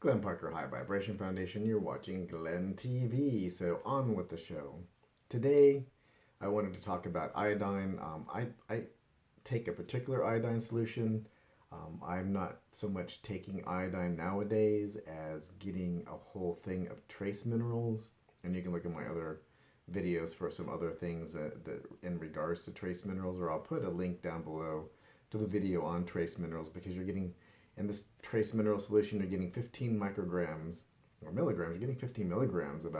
Glenn Parker High Vibration Foundation. You're watching Glenn TV. So on with the show. Today, I wanted to talk about iodine. I take a particular iodine solution. I'm not so much taking iodine nowadays as getting a whole thing of trace minerals. And you can look at my other videos for some other things that in regards to trace minerals, or I'll put a link down below to the video on trace minerals, because you're getting, in this trace mineral solution, you're getting 15 micrograms or milligrams. You're getting 15 milligrams of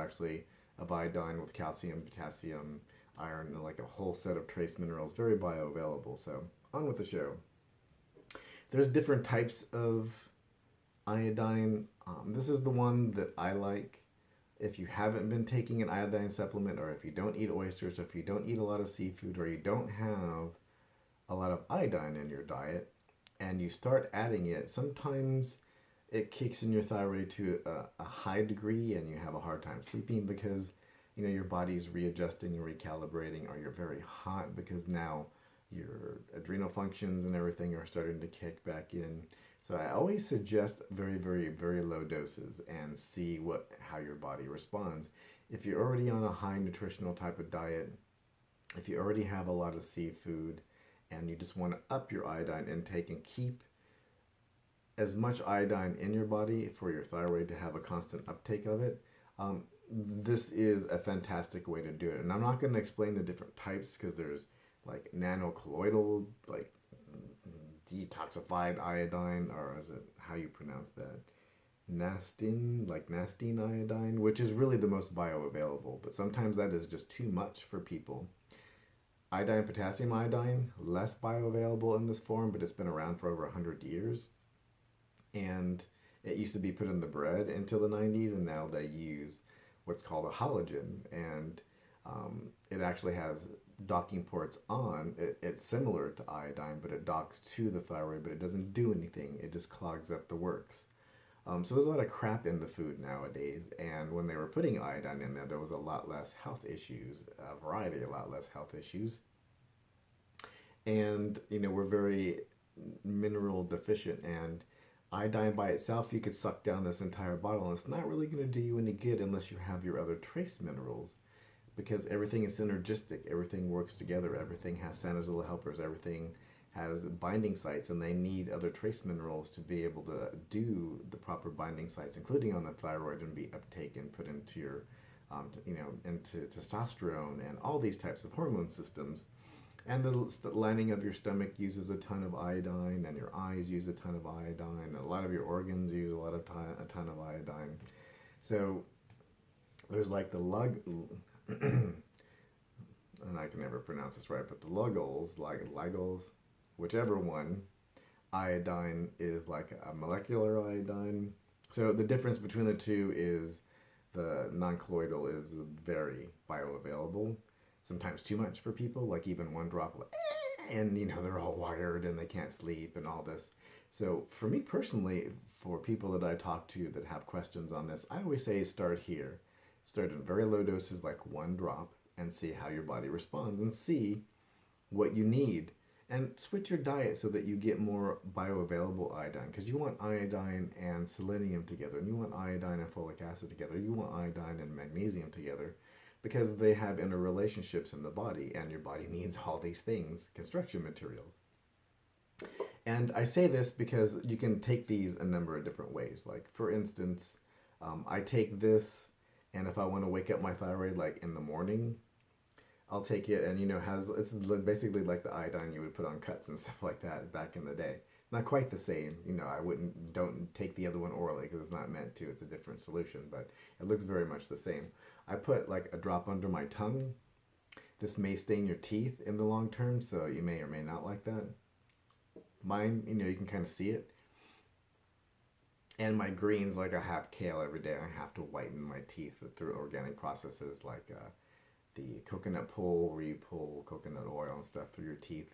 iodine with calcium, potassium, iron, and like a whole set of trace minerals, very bioavailable. So on with the show. There's different types of iodine. This is the one that I like. If you haven't been taking an iodine supplement, or if you don't eat oysters, or if you don't eat a lot of seafood, or you don't have a lot of iodine in your diet, and you start adding it, sometimes it kicks in your thyroid to a high degree, and you have a hard time sleeping because your body's readjusting and recalibrating, or you're very hot because now your adrenal functions and everything are starting to kick back in. So I always suggest very, very, very low doses and see how your body responds. If you're already on a high nutritional type of diet, if you already have a lot of seafood, and you just want to up your iodine intake and keep as much iodine in your body for your thyroid to have a constant uptake of it, this is a fantastic way to do it. And I'm not going to explain the different types, because there's like nanocolloidal, like detoxified iodine, or is it, how you pronounce that? Nastine iodine, which is really the most bioavailable, but sometimes that is just too much for people. Iodine, potassium iodine, less bioavailable in this form, but it's been around for over 100 years. And it used to be put in the bread until the 90s, and now they use what's called a halogen. And it actually has docking ports on. It's similar to iodine, but it docks to the thyroid, but it doesn't do anything. It just clogs up the works. So there's a lot of crap in the food nowadays, and when they were putting iodine in there, there was a lot less health issues, a lot less health issues. And, we're very mineral deficient, and iodine by itself, you could suck down this entire bottle, and it's not really going to do you any good unless you have your other trace minerals, because everything is synergistic, everything works together, everything has Sanazilla helpers, everything has binding sites, and they need other trace minerals to be able to do the proper binding sites, including on the thyroid, and be uptaken, put into your, into testosterone and all these types of hormone systems. And the lining of your stomach uses a ton of iodine, and your eyes use a ton of iodine. A lot of your organs use a ton of iodine. So there's like the and I can never pronounce this right, but the Lugol's, whichever one, iodine is like a molecular iodine. So the difference between the two is the non-colloidal is very bioavailable. Sometimes too much for people, like even one drop, and they're all wired and they can't sleep and all this. So for me personally, for people that I talk to that have questions on this, I always say start here. Start in very low doses, like one drop, and see how your body responds, and see what you need. And switch your diet so that you get more bioavailable iodine, because you want iodine and selenium together, and you want iodine and folic acid together, you want iodine and magnesium together, because they have interrelationships in the body, and your body needs all these things, construction materials. And I say this because you can take these a number of different ways. Like, for instance, I take this, and if I want to wake up my thyroid, like in the morning, I'll take it, and it's basically like the iodine you would put on cuts and stuff like that back in the day. Not quite the same, don't take the other one orally, because it's not meant to. It's a different solution, but it looks very much the same. I put like a drop under my tongue. This may stain your teeth in the long term, so you may or may not like that. Mine, you can kind of see it. And my greens, like I have kale every day. I have to whiten my teeth through organic processes, like the coconut pull, where you pull coconut oil and stuff through your teeth.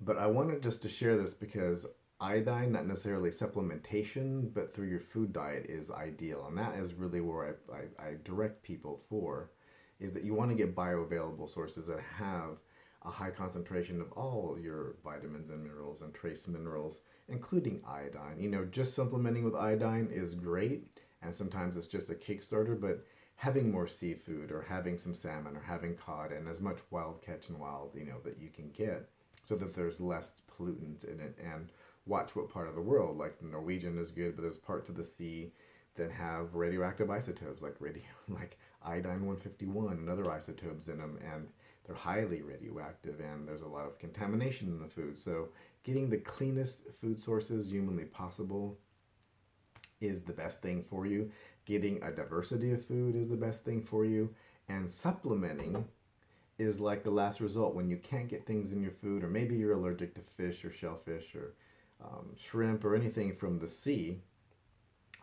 But I wanted just to share this because iodine, not necessarily supplementation, but through your food diet is ideal. And that is really where I direct people for, is that you want to get bioavailable sources that have a high concentration of all your vitamins and minerals and trace minerals, including iodine. You know, just supplementing with iodine is great, and sometimes it's just a Kickstarter, but having more seafood or having some salmon or having cod and as much wild catch and wild, you know, that you can get so that there's less pollutants in it. And watch what part of the world, like Norwegian is good, but there's parts of the sea that have radioactive isotopes like iodine 151 and other isotopes in them, and they're highly radioactive, and there's a lot of contamination in the food. So getting the cleanest food sources humanly possible is the best thing for you. Getting a diversity of food is the best thing for you. And supplementing is like the last result when you can't get things in your food, or maybe you're allergic to fish or shellfish or shrimp or anything from the sea.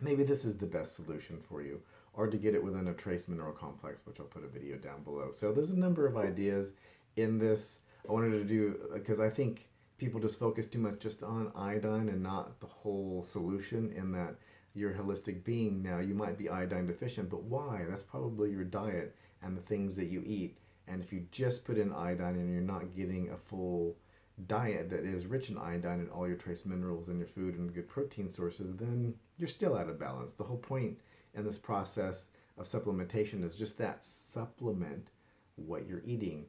Maybe this is the best solution for you, or to get it within a trace mineral complex, which I'll put a video down below. So there's a number of ideas in this. I wanted to do, because I think people just focus too much just on iodine and not the whole solution, in that you're a holistic being now. You might be iodine deficient, but why? That's probably your diet and the things that you eat. And if you just put in iodine and you're not getting a full diet that is rich in iodine and all your trace minerals in your food and good protein sources, then you're still out of balance. The whole point in this process of supplementation is just that: supplement what you're eating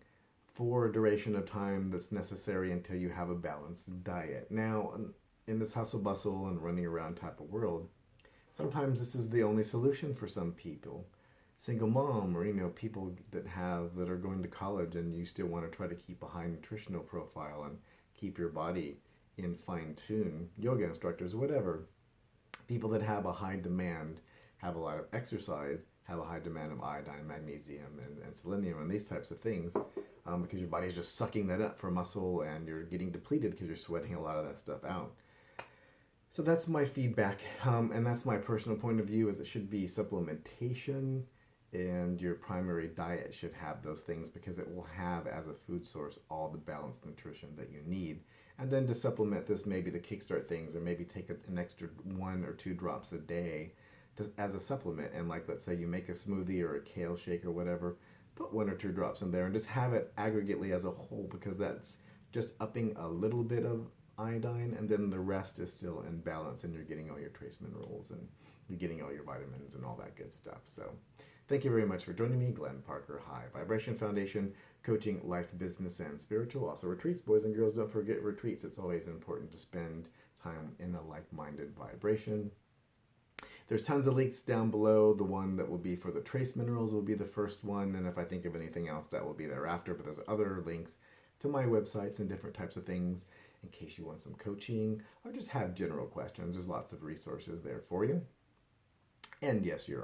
for a duration of time that's necessary until you have a balanced diet. Now, in this hustle bustle and running around type of world, sometimes this is the only solution for some people. Single mom, or, you know, people that are going to college, and you still want to try to keep a high nutritional profile and keep your body in fine tune. Yoga instructors, whatever. People that have a high demand, have a lot of exercise, have a high demand of iodine, magnesium, and selenium, and these types of things, because your body is just sucking that up for muscle, and you're getting depleted because you're sweating a lot of that stuff out. So that's my feedback, and that's my personal point of view, is it should be supplementation, and your primary diet should have those things, because it will have as a food source all the balanced nutrition that you need. And then to supplement this, maybe to kickstart things, or maybe take an extra 1 or 2 drops a day as a supplement. And like, let's say you make a smoothie or a kale shake or whatever, put 1 or 2 drops in there and just have it aggregately as a whole, because that's just upping a little bit of iodine, and then the rest is still in balance, and you're getting all your trace minerals and you're getting all your vitamins and all that good stuff. So thank you very much for joining me, Glenn Parker, High Vibration Foundation, coaching life, business, and spiritual. Also retreats, boys and girls, don't forget retreats. It's always important to spend time in a like-minded vibration. There's tons of links down below. The one that will be for the trace minerals will be the first one, and if I think of anything else, that will be thereafter. But there's other links to my websites and different types of things in case you want some coaching or just have general questions. There's lots of resources there for you. And yes, you're